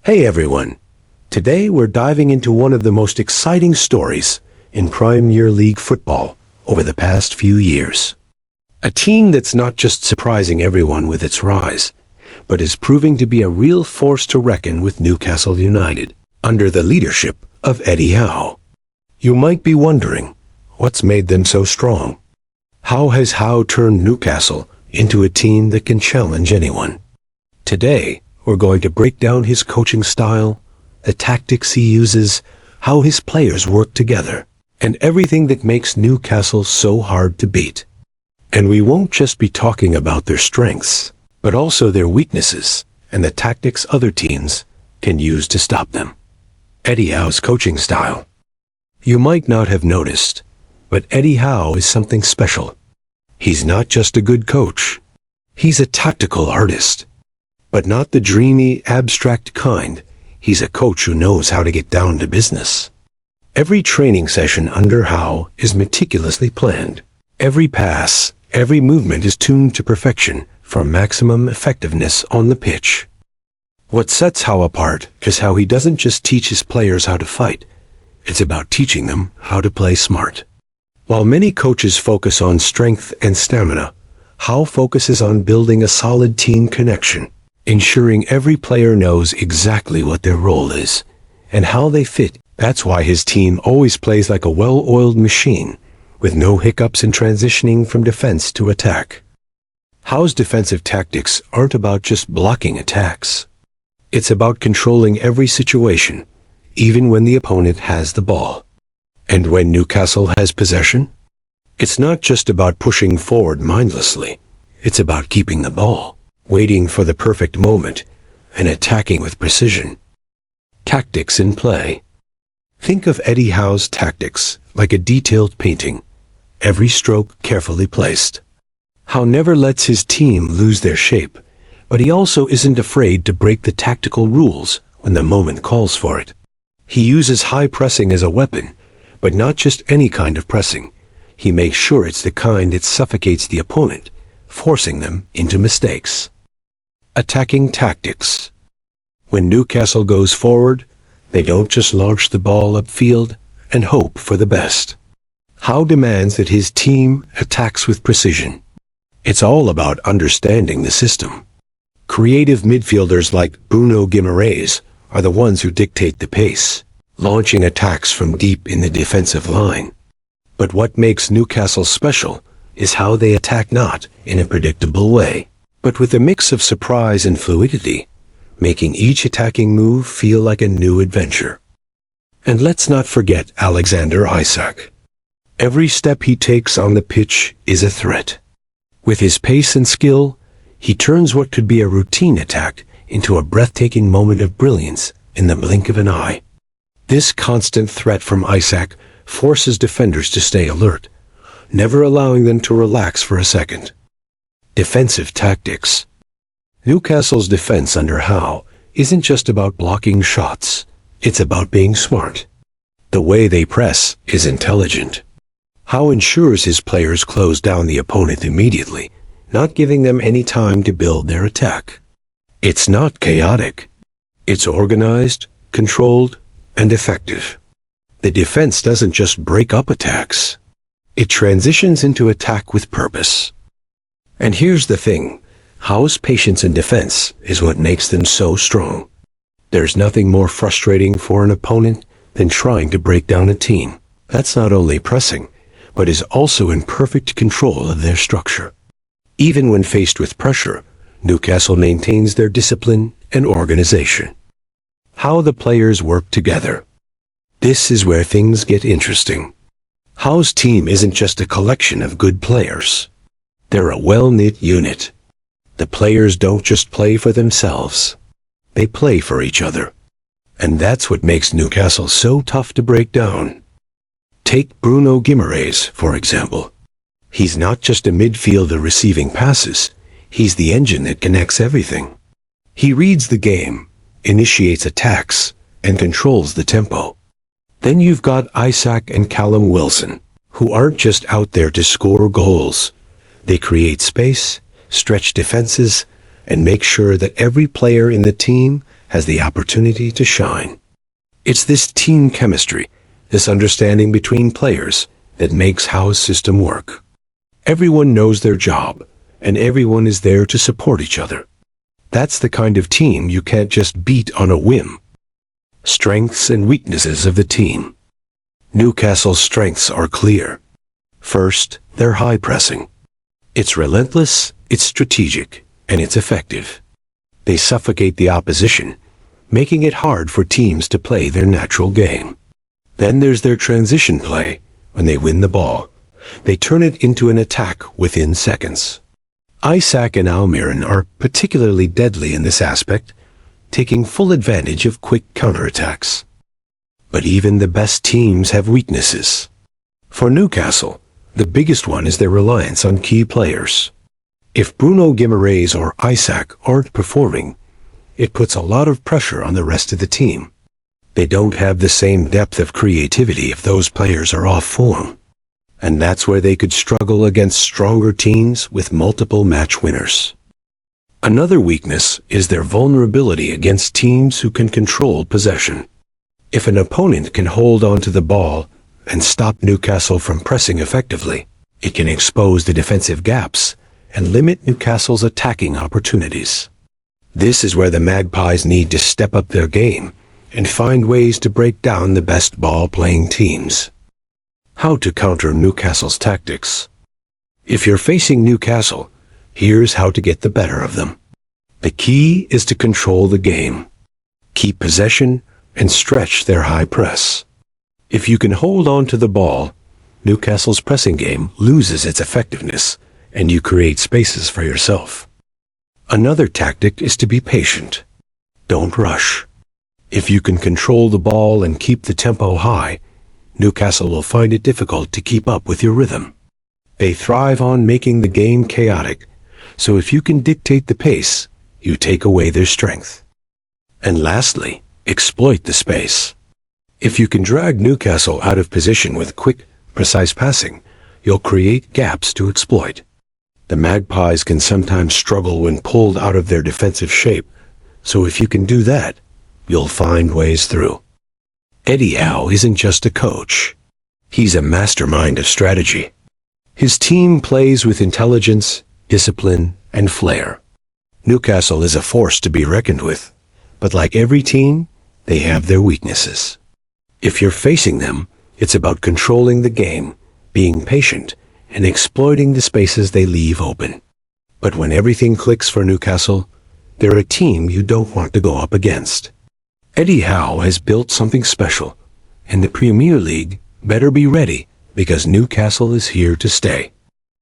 Hey everyone! Today we're diving into one of the most exciting stories in Premier League football over the past few years. A team that's not just surprising everyone with its rise, but is proving to be a real force to reckon with Newcastle United, under the leadership of Eddie Howe. You might be wondering, what's made them so strong? How has Howe turned Newcastle into a team that can challenge anyone? Today, we're going to break down his coaching style, the tactics he uses, how his players work together, and everything that makes Newcastle so hard to beat. And we won't just be talking about their strengths, but also their weaknesses and the tactics other teams can use to stop them. Eddie Howe's coaching style. You might not have noticed, but Eddie Howe is something special. He's not just a good coach. He's a tactical artist. But not the dreamy, abstract kind. He's a coach who knows how to get down to business. Every training session under Howe is meticulously planned. Every pass, every movement is tuned to perfection for maximum effectiveness on the pitch. What sets Howe apart is how he doesn't just teach his players how to fight. It's about teaching them how to play smart. While many coaches focus on strength and stamina, Howe focuses on building a solid team connection, ensuring every player knows exactly what their role is and how they fit. That's why his team always plays like a well-oiled machine, with no hiccups in transitioning from defense to attack. Howe's defensive tactics aren't about just blocking attacks. It's about controlling every situation, even when the opponent has the ball. And when Newcastle has possession, it's not just about pushing forward mindlessly. It's about keeping the ball, waiting for the perfect moment, and attacking with precision. Tactics in play. Think of Eddie Howe's tactics like a detailed painting, every stroke carefully placed. Howe never lets his team lose their shape, but he also isn't afraid to break the tactical rules when the moment calls for it. He uses high pressing as a weapon, but not just any kind of pressing. He makes sure it's the kind that suffocates the opponent, forcing them into mistakes. Attacking tactics. When Newcastle goes forward, they don't just launch the ball upfield and hope for the best. Howe demands that his team attacks with precision. It's all about understanding the system. Creative midfielders like Bruno Guimaraes are the ones who dictate the pace, launching attacks from deep in the defensive line. But what makes Newcastle special is how they attack not in a predictable way, but with a mix of surprise and fluidity, making each attacking move feel like a new adventure. And let's not forget Alexander Isak. Every step he takes on the pitch is a threat. With his pace and skill, he turns what could be a routine attack into a breathtaking moment of brilliance in the blink of an eye. This constant threat from Isak forces defenders to stay alert, never allowing them to relax for a second. Defensive tactics. Newcastle's defense under Howe isn't just about blocking shots, it's about being smart. The way they press is intelligent. Howe ensures his players close down the opponent immediately, not giving them any time to build their attack. It's not chaotic. It's organized, controlled, and effective. The defense doesn't just break up attacks. It transitions into attack with purpose. And here's the thing. Howe's patience in defense is what makes them so strong. There's nothing more frustrating for an opponent than trying to break down a team that's not only pressing, but is also in perfect control of their structure. Even when faced with pressure, Newcastle maintains their discipline and organization. How the players work together. This is where things get interesting. Howe's team isn't just a collection of good players. They're a well-knit unit. The players don't just play for themselves. They play for each other. And that's what makes Newcastle so tough to break down. Take Bruno Guimaraes, for example. He's not just a midfielder receiving passes. He's the engine that connects everything. He reads the game, initiates attacks, and controls the tempo. Then you've got Isak and Callum Wilson, who aren't just out there to score goals. They create space, stretch defenses, and make sure that every player in the team has the opportunity to shine. It's this team chemistry, this understanding between players, that makes Howe's system work. Everyone knows their job, and everyone is there to support each other. That's the kind of team you can't just beat on a whim. Strengths and weaknesses of the team. Newcastle's strengths are clear. First, their high pressing. It's relentless, it's strategic, and it's effective. They suffocate the opposition, making it hard for teams to play their natural game. Then there's their transition play. When they win the ball, they turn it into an attack within seconds. Isak and Almiron are particularly deadly in this aspect, taking full advantage of quick counterattacks. But even the best teams have weaknesses. For Newcastle, the biggest one is their reliance on key players. If Bruno Guimaraes or Isak aren't performing, it puts a lot of pressure on the rest of the team. They don't have the same depth of creativity if those players are off form. And that's where they could struggle against stronger teams with multiple match winners. Another weakness is their vulnerability against teams who can control possession. If an opponent can hold on to the ball and stop Newcastle from pressing effectively, it can expose the defensive gaps and limit Newcastle's attacking opportunities. This is where the Magpies need to step up their game and find ways to break down the best ball-playing teams. How to counter Newcastle's tactics. If you're facing Newcastle, here's how to get the better of them. The key is to control the game. Keep possession and stretch their high press. If you can hold on to the ball, Newcastle's pressing game loses its effectiveness, and you create spaces for yourself. Another tactic is to be patient. Don't rush. If you can control the ball and keep the tempo high, Newcastle will find it difficult to keep up with your rhythm. They thrive on making the game chaotic, so if you can dictate the pace, you take away their strength. And lastly, exploit the space. If you can drag Newcastle out of position with quick, precise passing, you'll create gaps to exploit. The Magpies can sometimes struggle when pulled out of their defensive shape, so if you can do that, you'll find ways through. Eddie Howe isn't just a coach. He's a mastermind of strategy. His team plays with intelligence, discipline, and flair. Newcastle is a force to be reckoned with, but like every team, they have their weaknesses. If you're facing them, it's about controlling the game, being patient, and exploiting the spaces they leave open. But when everything clicks for Newcastle, they're a team you don't want to go up against. Eddie Howe has built something special, and the Premier League better be ready because Newcastle is here to stay.